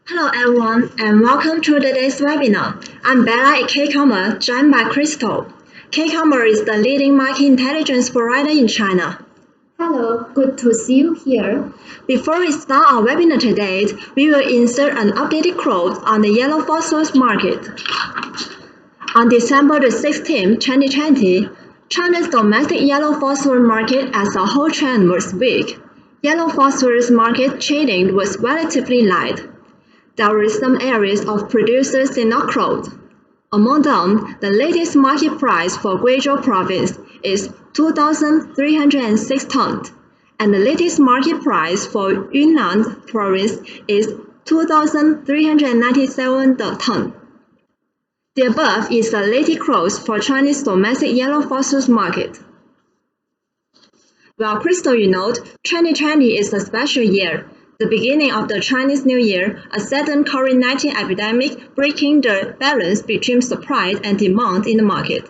Hello everyone and welcome to today's webinar. I'm Bella at K-Commerce, joined by Crystal. K-Commerce is the leading market intelligence provider in China. Hello, good to see you here. Before we start our webinar today, we will insert an updated quote on the yellow phosphorus market. On December 16, 2020, China's domestic yellow phosphorus market as a whole trend was weak. Yellow phosphorus market trading was relatively light. There were some areas of producers in our crowd. Among them, the latest market price for Guizhou province is 2,306 tons, and the latest market price for Yunnan province is 2,397 the ton. The above is the latest close for Chinese domestic yellow phosphorus market. Well, Crystal, 2020 is a special year. The beginning of the Chinese New Year, a sudden COVID-19 epidemic breaking the balance between supply and demand in the market.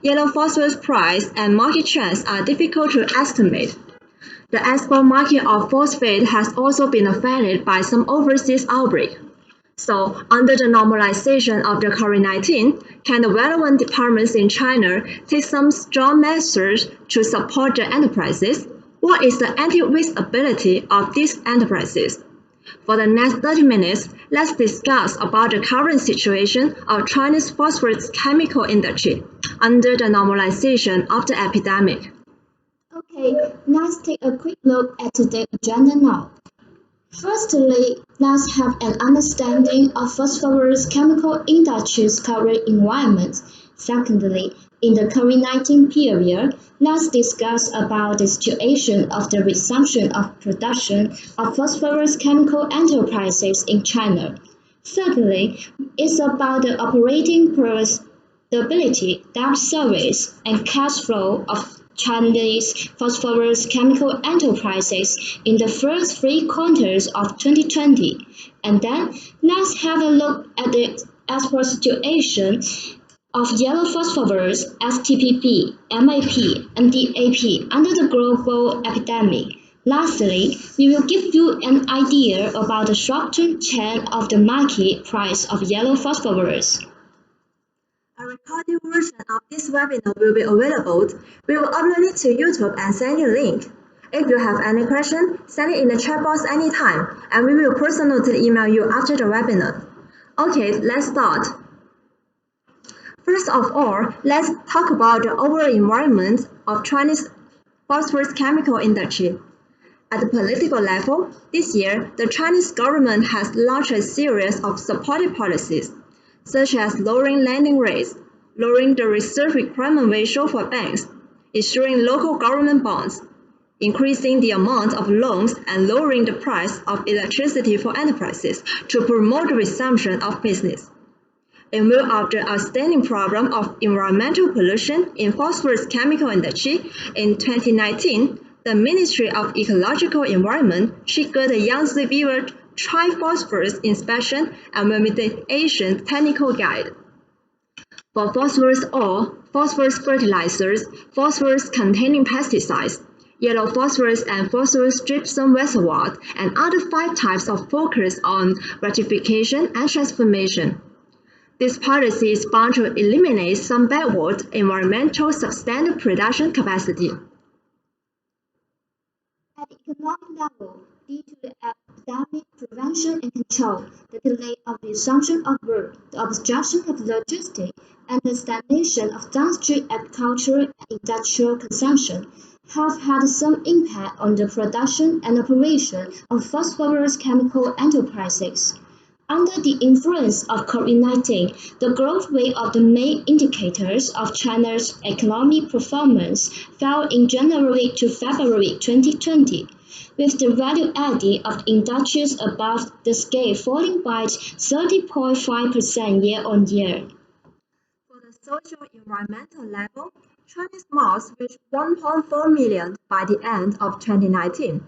Yellow phosphorus price and market trends are difficult to estimate. The export market of phosphate has also been affected by some overseas outbreak. So, under the normalization of the COVID-19, can the relevant departments in China take some strong measures to support the enterprises? What is the anti-risk ability of these enterprises? For the next 30 minutes, let's discuss about the current situation of China's phosphorus chemical industry under the normalization of the epidemic. Okay, let's take a quick look at today's agenda now. Firstly, let's have an understanding of phosphorus chemical industry's current environment. Secondly, in the COVID-19 period, let's discuss about the situation of the resumption of production of phosphorus chemical enterprises in China. Thirdly, it's about the operating profitability, debt service, and cash flow of Chinese phosphorus chemical enterprises in the first 3 quarters of 2020. And then let's have a look at the export situation of yellow phosphorus, STPP, MAP, and DAP under the global epidemic. Lastly, we will give you an idea about the short-term trend of the market price of yellow phosphorus. A recorded version of this webinar will be available. We will upload it to YouTube and send you a link. If you have any question, send it in the chat box anytime, and we will personally email you after the webinar. Okay, let's start. First of all, let's talk about the overall environment of Chinese phosphorus chemical industry. At the political level, this year, the Chinese government has launched a series of supportive policies, such as lowering lending rates, lowering the reserve requirement ratio for banks, issuing local government bonds, increasing the amount of loans, and lowering the price of electricity for enterprises to promote the resumption of business. In view of the outstanding problem of environmental pollution in phosphorus chemical industry, in 2019, the Ministry of Ecological Environment triggered the Yangtze River Triphosphorus inspection and remediation technical guide. For phosphorus ore, phosphorus fertilizers, phosphorus-containing pesticides, yellow phosphorus and phosphorus gypsum reservoirs, and other 5 types of focus on rectification and transformation. This policy is bound to eliminate some backward environmental substandard production capacity. At the economic level, due to the epidemic prevention and control, the delay of the resumption of work, the obstruction of logistics, and the stagnation of downstream agricultural and industrial consumption have had some impact on the production and operation of phosphorus chemical enterprises. Under the influence of COVID-19, the growth rate of the main indicators of China's economic performance fell in January to February 2020, with the value added of industries above the scale falling by 30.5% year-on-year. For the socio-environmental level, Chinese malls reached 1.4 million by the end of 2019.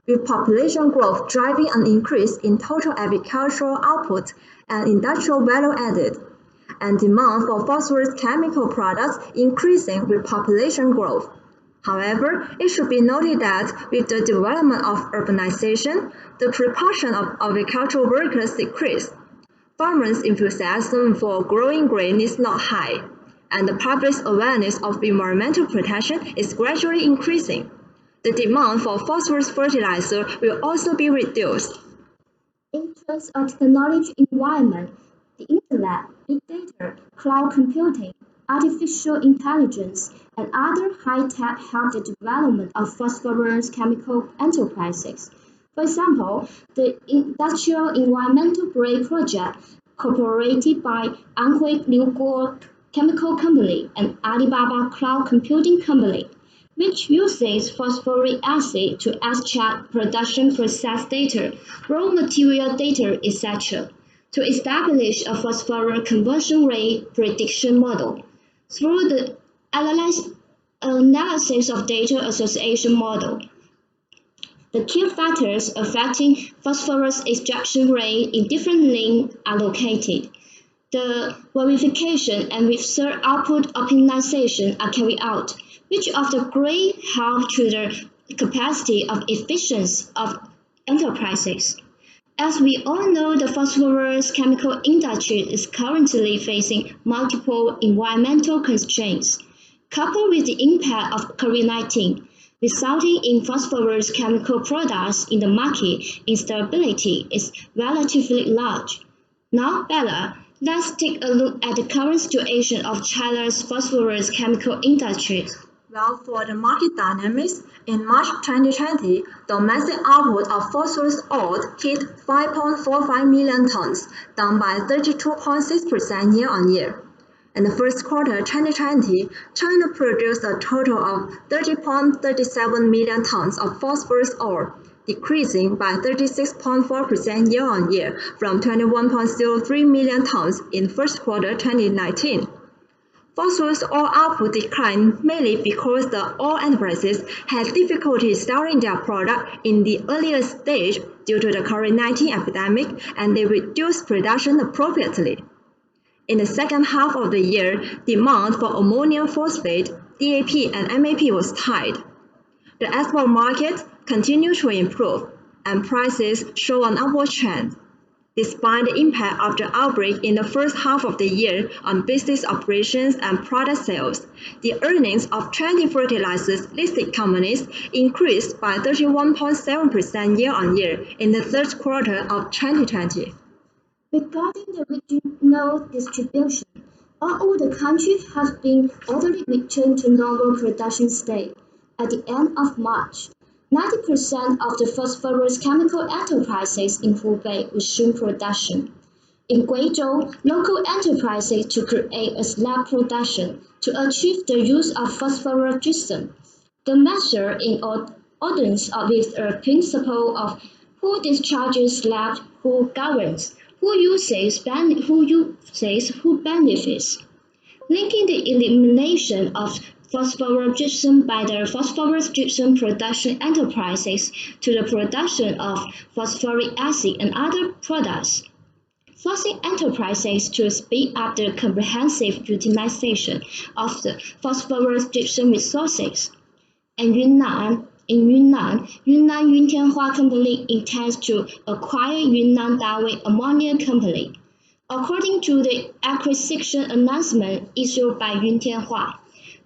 With population growth driving an increase in total agricultural output and industrial value added, and demand for phosphorus chemical products increasing with population growth. However, it should be noted that with the development of urbanization, the proportion of agricultural workers decreased. Farmers' enthusiasm for growing grain is not high, and the public's awareness of environmental protection is gradually increasing. The demand for phosphorus fertilizer will also be reduced. In terms of technology environment, the internet, big data, cloud computing, artificial intelligence, and other high-tech help the development of phosphorus chemical enterprises. For example, the Industrial Environmental Grade Project, cooperated by Anhui Liuguo Chemical Company and Alibaba Cloud Computing Company, which uses phosphoric acid to extract production process data, raw material data, etc., to establish a phosphorus conversion rate prediction model. Through the analysis of data association model, the key factors affecting phosphorus extraction rate in different links are located. The verification and research output optimization are carried out, which of the great help to the capacity of efficiency of enterprises. As we all know, the phosphorus chemical industry is currently facing multiple environmental constraints, coupled with the impact of COVID-19, resulting in phosphorus chemical products in the market instability is relatively large. Now, Bella, let's take a look at the current situation of China's phosphorus chemical industry. Well, for the market dynamics, in March 2020, domestic output of phosphorus ore hit 5.45 million tons, down by 32.6% year-on-year. In the first quarter 2020, China produced a total of 30.37 million tons of phosphorus ore, decreasing by 36.4% year-on-year from 21.03 million tons in first quarter 2019. Phosphorus ore output declined mainly because the ore enterprises had difficulty selling their product in the earlier stage due to the COVID-19 epidemic, and they reduced production appropriately. In the second half of the year, demand for ammonium phosphate, DAP, and MAP was tight. The export market continued to improve, and prices show an upward trend. Despite the impact of the outbreak in the first half of the year on business operations and product sales, the earnings of 20 fertilizers listed companies increased by 31.7% year-on-year in the third quarter of 2020. Regarding the regional distribution, although the country has been orderly returned to normal production state, at the end of March, 90% of the phosphorus chemical enterprises in Hubei resumed production. In Guizhou, local enterprises to create a slab production to achieve the use of phosphorus gypsum. The measure in accordance with a principle of who discharges slab, who governs, who uses, who benefits. Linking the elimination of phosphorus gypsum by the phosphorus gypsum production enterprises to the production of phosphoric acid and other products, forcing enterprises to speed up the comprehensive utilization of the phosphorus gypsum resources. In Yunnan, Yunnan Yuntianhua Company intends to acquire Yunnan Diammonium Company. According to the acquisition announcement issued by Yuntianhua,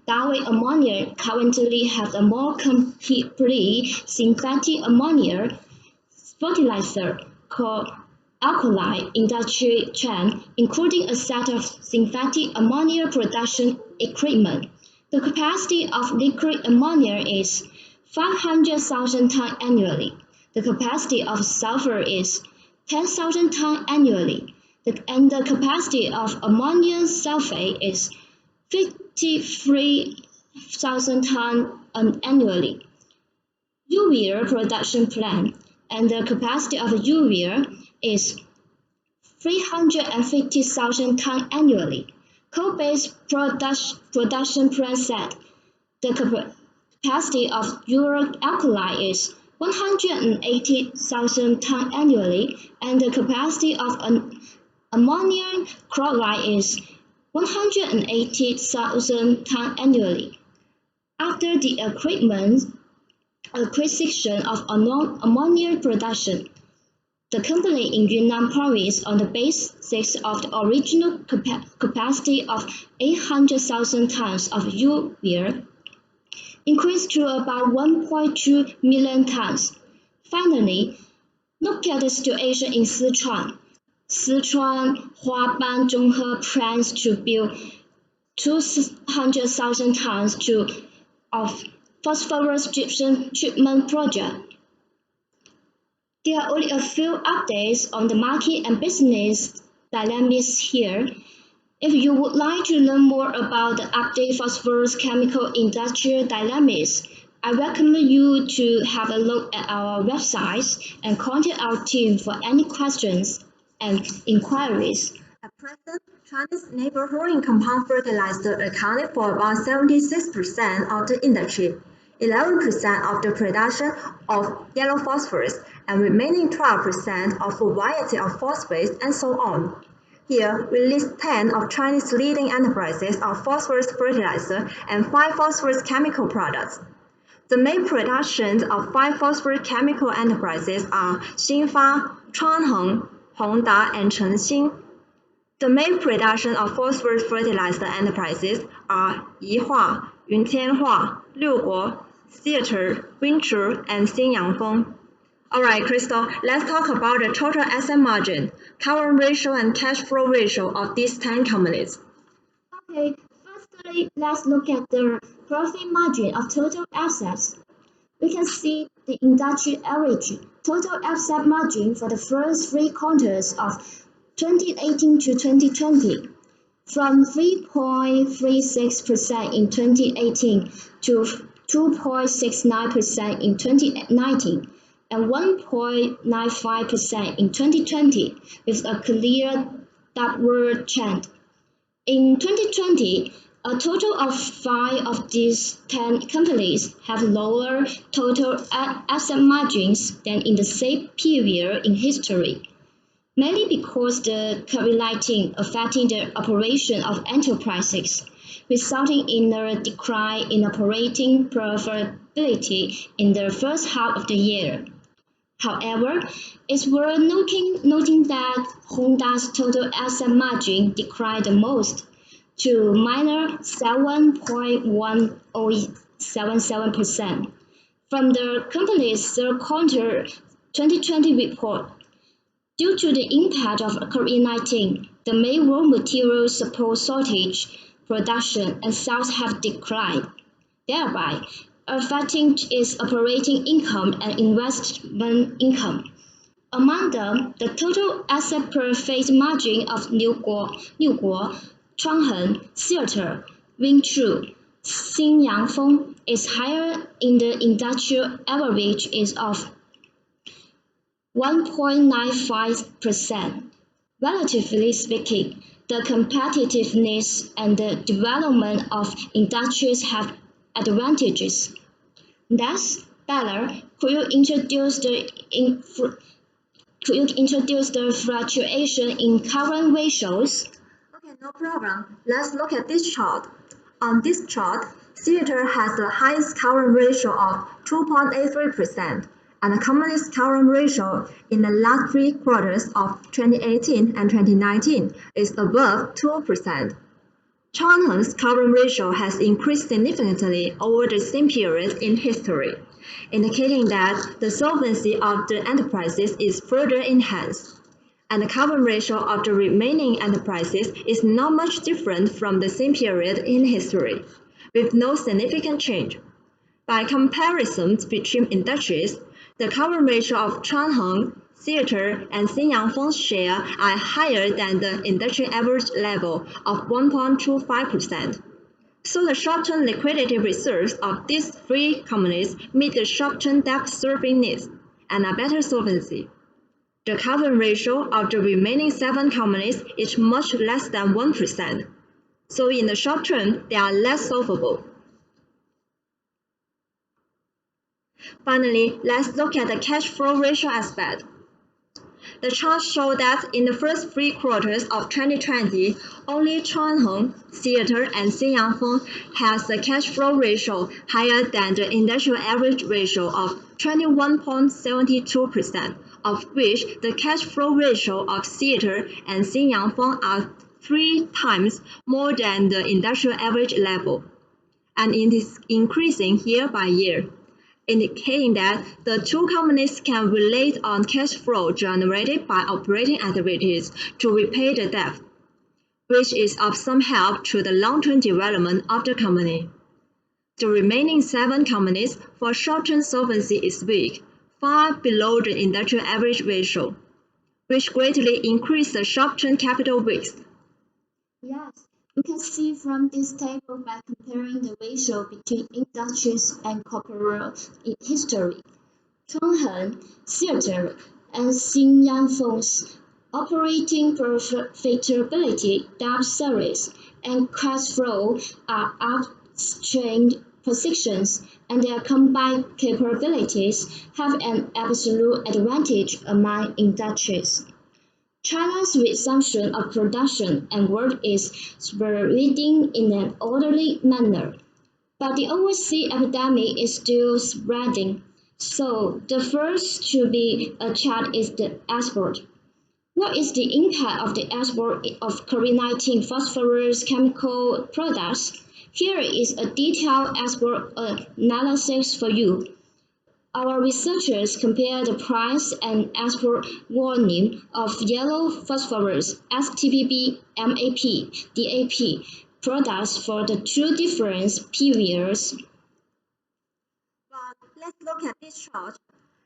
Diammonium currently has a more complete synthetic ammonia fertilizer called alkali industry chain, including a set of synthetic ammonia production equipment. The capacity of liquid ammonia is 500,000 tons annually. The capacity of sulfur is 10,000 tons annually. And the capacity of ammonium sulfate is 53,000 tons annually. Urea production plant and the capacity of urea is 350,000 tons annually. Coal-based production plant set. The capacity of uric alkali is 180,000 tons annually, and the capacity of ammonium chloride is 180,000 tons annually. After the acquisition of ammonia production, the company in Yunnan province, on the basis of the original capacity of 800,000 tons of urea, increased to about 1.2 million tons. Finally, look at the situation in Sichuan. Sichuan Huaban Zhonghe plans to build 200,000 tons of phosphorus gypsum treatment project. There are only a few updates on the market and business dynamics here. If you would like to learn more about the updated phosphorus chemical industrial dynamics, I recommend you to have a look at our website and contact our team for any questions and inquiries. At present, Chinese neighboring compound fertilizer accounted for about 76% of the industry, 11% of the production of yellow phosphorus, and remaining 12% of a variety of phosphates, and so on. Here, we list 10 of Chinese leading enterprises of phosphorus fertilizer and 5 phosphorus chemical products. The main productions of 5 phosphorus chemical enterprises are Xinfa, Chuanheng, Hongda, and Chengxin. The main production of phosphorus fertilizer enterprises are Yihua, Yuntianhua, Liuguo, Theater, Wingzhi, and Xinyangfeng. Alright, Crystal, let's talk about the total asset margin, current ratio, and cash flow ratio of these 10 companies. Okay, firstly, let's look at the profit margin of total assets. We can see the industry average total asset margin for the first 3 quarters of 2018 to 2020, from 3.36% in 2018 to 2.69% in 2019, and 1.95% in 2020, with a clear downward trend. In 2020, a total of 5 of these 10 companies have lower total asset margins than in the same period in history, mainly because the COVID-19 affecting the operation of enterprises, resulting in a decline in operating profitability in the first half of the year. However, it's worth noting that Honda's total asset margin declined the most, to -7.1077% from the company's third quarter 2020 report. Due to the impact of COVID-19, the main raw material supply shortage, production and sales have declined, thereby affecting its operating income and investment income. Among them, the total asset profit margin of Liuguo, Chuanheng, Theater, Wingzhi, Xinyangfeng is higher in the industrial average is of 1.95%. Relatively speaking, the competitiveness and the development of industries have advantages. Thus, Tyler, could you introduce the fluctuation in current ratios? Okay, no problem. Let's look at this chart. On this chart, Theater has the highest current ratio of 2.83%, and the company's current ratio in the last 3 quarters of 2018 and 2019 is above 2%. Chuanheng's current ratio has increased significantly over the same period in history, indicating that the solvency of the enterprises is further enhanced, and the current ratio of the remaining enterprises is not much different from the same period in history, with no significant change. By comparison between industries, the current ratio of Chuanheng, Theater, and Xinyangfeng's share are higher than the industry average level of 1.25%. So the short-term liquidity reserves of these 3 companies meet the short-term debt serving needs and a better solvency. The current ratio of the remaining 7 companies is much less than 1%. So in the short term, they are less solvable. Finally, let's look at the cash flow ratio aspect. The chart shows that in the first 3 quarters of 2020, only Chunheng, Theater, and Xinyangfeng has a cash flow ratio higher than the industrial average ratio of 21.72%, of which the cash flow ratio of Theater and Xinyangfeng are 3 times more than the industrial average level, and it is increasing year by year, indicating that the two companies can relate on cash flow generated by operating activities to repay the debt, which is of some help to the long-term development of the company. The remaining 7 companies for short-term solvency is weak, far below the industrial average ratio, which greatly increases the short-term capital risk. Yes, you can see from this table by comparing the ratio between industries and corporate history. Chunheng, Theater, and Xinyangfeng's operating profitability, debt service, and cash flow are upstream positions, and their combined capabilities have an absolute advantage among industries. China's resumption of production and work is spreading in an orderly manner, but the overseas epidemic is still spreading, so the first to be checked is the export. What is the impact of the export of COVID-19 phosphorus chemical products? Here is a detailed export analysis for you. Our researchers compare the price and export volume of yellow phosphorus, STPP, MAP, DAP products for the 2 different periods. But let's look at this chart.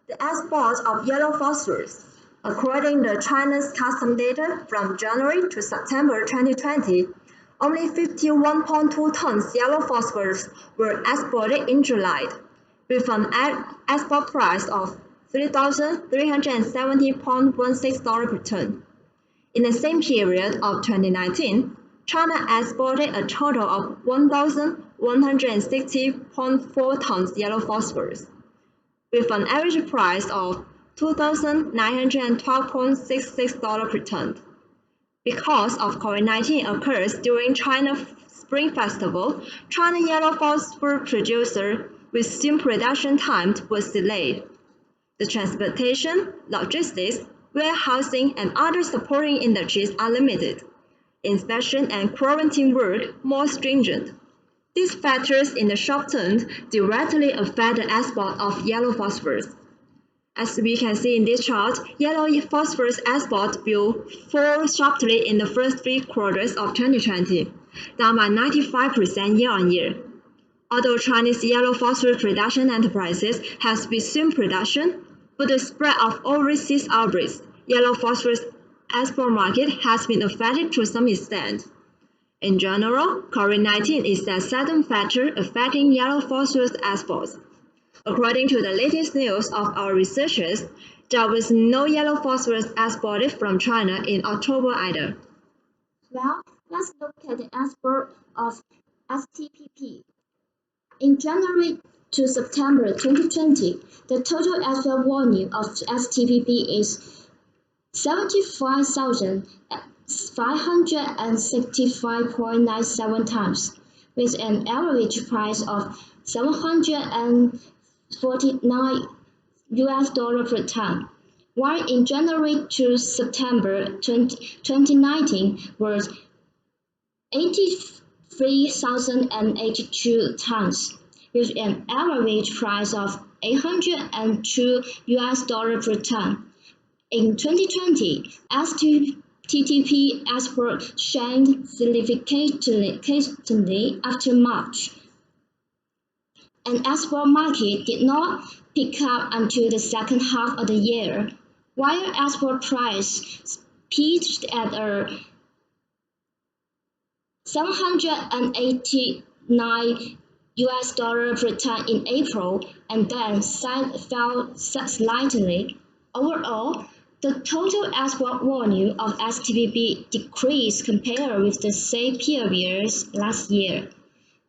The export of yellow phosphorus. According to China's custom data from January to September 2020, only 51.2 tons yellow phosphorus were exported in July, with an export price of $3,370.16 per ton. In the same period of 2019, China exported a total of 1,160.4 tons yellow phosphorus, with an average price of $2,912.66 per ton. Because of COVID-19 occurs during China Spring Festival, China yellow phosphorus producer resumed production time was delayed. The transportation, logistics, warehousing, and other supporting industries are limited. Inspection and quarantine work more stringent. These factors in the short term directly affect the export of yellow phosphorus. As we can see in this chart, yellow phosphorus export will fall sharply in the first 3 quarters of 2020, down by 95% year-on-year. Although Chinese yellow phosphorus production enterprises has resumed production, but the spread of overseas outbreaks, yellow phosphorus export market has been affected to some extent. In general, COVID-19 is the second factor affecting yellow phosphorus exports. According to the latest news of our researchers, there was no yellow phosphorus exported from China in October either. Well, let's look at the export of STPP. In January to September 2020, the total export volume of STPP is 75,565.97 tons, with an average price of $749 per ton, while in January to September 2019 was 83,082 tons, with an average price of $802 per ton. In 2020, STPP export shrank significantly after March. An export market did not pick up until the second half of the year, while export price peaked at $789 per ton in April and then fell slightly. Overall, the total export volume of STPP decreased compared with the same period last year.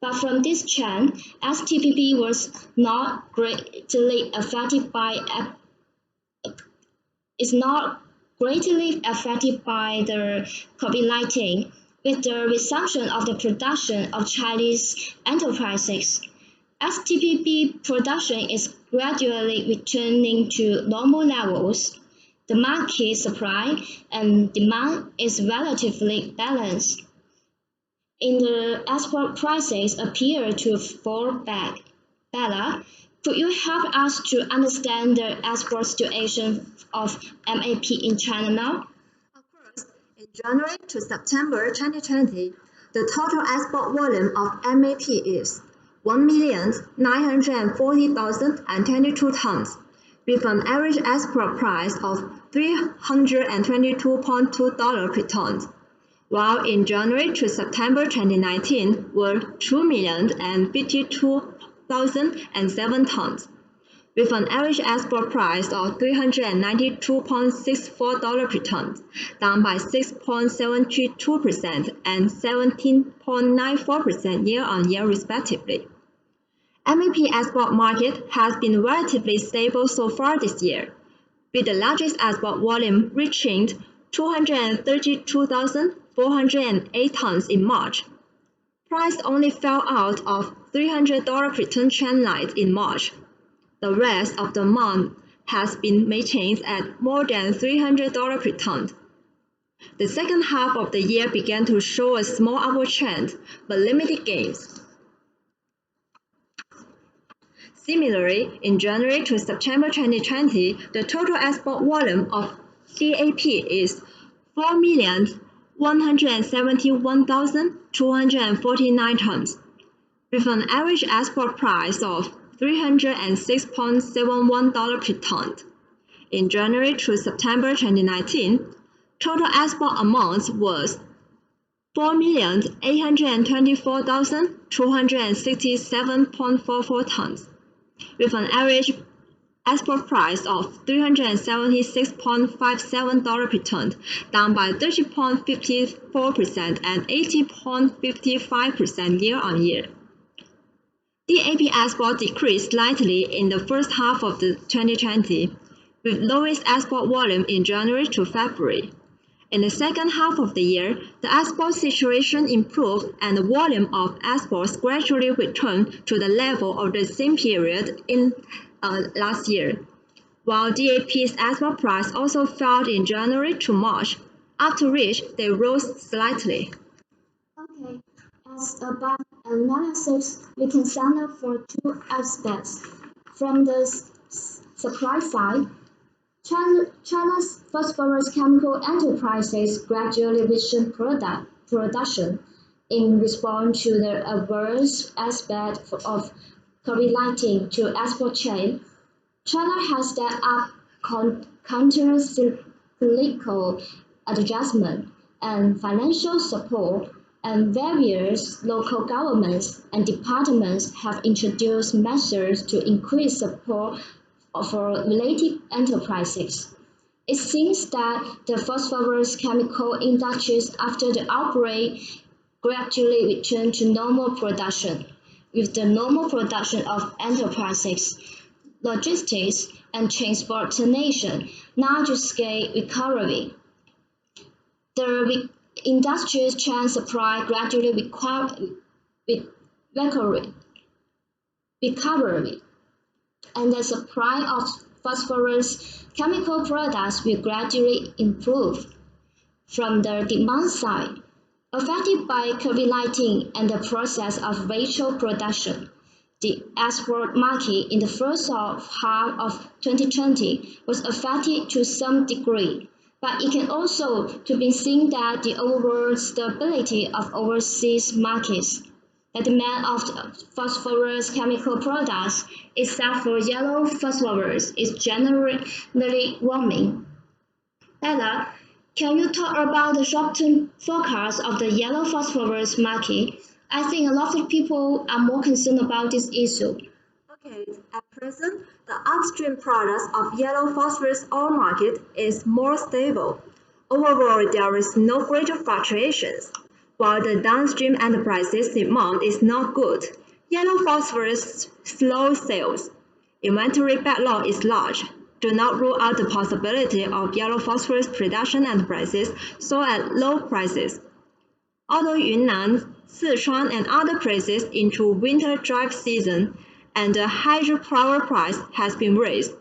But from this trend, STPP was not greatly affected by greatly affected by the COVID-19, with the resumption of the production of Chinese enterprises. STPP production is gradually returning to normal levels. The market supply and demand is relatively balanced. In the export prices appear to fall back. Bella, could you help us to understand the export situation of MAP in China now? Of course, in January to September 2020, the total export volume of MAP is 1,940,022 tons, with an average export price of $322.2 per ton, while in January to September 2019 were 2,052,007 tons, with an average export price of $392.64 per ton, down by 6.72% and 17.94% year-on-year respectively. MAP export market has been relatively stable so far this year, with the largest export volume reaching 232,408 tons in March. Price only fell out of $300 per ton trend line in March. The rest of the month has been maintained at more than $300 per ton. The second half of the year began to show a small upward trend, but limited gains. Similarly, in January to September 2020, the total export volume of CAP is 4,171,249 tons, with an average export price of $306.71 per ton. In January to September 2019, total export amount was 4,824,267.44 tons, with an average export price of $376.57 per ton, down by 30.54% and 80.55% year-on-year. DAP export decreased slightly in the first half of 2020, with lowest export volume in January to February. In the second half of the year, the export situation improved and the volume of exports gradually returned to the level of the same period in last year, while DAP's export price also fell in January to March, after which they rose slightly. Okay, as above analysis, we can sum up for two aspects. From the supply side, China's phosphorus chemical enterprises gradually resumed production in response to the adverse aspect of COVID-19 to export chain. China has stepped up counter-cyclical adjustment and financial support, and various local governments and departments have introduced measures to increase support for related enterprises. It seems that the phosphorus chemical industries after the outbreak gradually returned to normal production, with the normal production of enterprises, logistics, and transportation large-scale recovery. The industry's chain supply gradually recovery, and the supply of phosphorus chemical products will gradually improve. From the demand side, affected by COVID-19 and the process of virtual production, the export market in the first half of 2020 was affected to some degree, but it can also be seen that the overall stability of overseas markets. The demand of phosphorus chemical products, except for yellow phosphorus, is generally warming. Bella, can you talk about the short-term forecast of the yellow phosphorus market? I think a lot of people are more concerned about this issue. Okay, at present, the upstream products of yellow phosphorus ore market is more stable. Overall, there is no greater fluctuations. While the downstream enterprises demand is not good, yellow phosphorus slow sales. Inventory backlog is large. do not rule out the possibility of yellow phosphorus production and prices sold at low prices. Although Yunnan, Sichuan, and other places into winter dry season, and the hydropower price has been raised,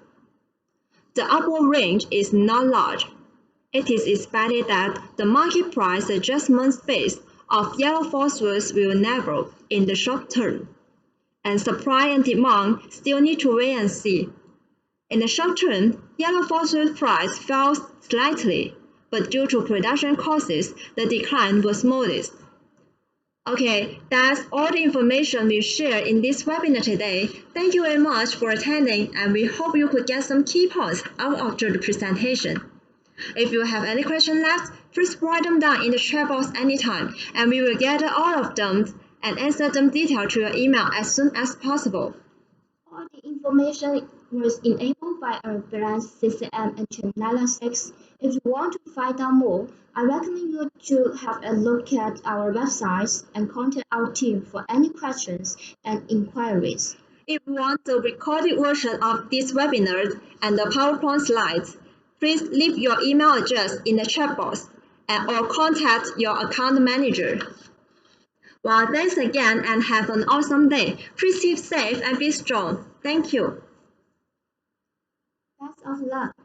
the upward range is not large. It is expected that the market price adjustment space of yellow phosphorus will narrow in the short term, and supply and demand still need to wait and see. In the short term, yellow phosphorus price fell slightly, but due to production costs, the decline was modest. Okay, that's all the information we shared in this webinar today. Thank you very much for attending, and we hope you could get some key points out of the presentation. If you have any questions left, please write them down in the chat box anytime, and we will gather all of them and answer them detailed to your email as soon as possible. All the information was enabled by our branch CCM and Channel 6. If you want to find out more, I recommend you to have a look at our website and contact our team for any questions and inquiries. If you want the recorded version of this webinar and the PowerPoint slides, please leave your email address in the chat box or contact your account manager. Well, thanks again and have an awesome day. Please keep safe and be strong. Thank you. Best of luck.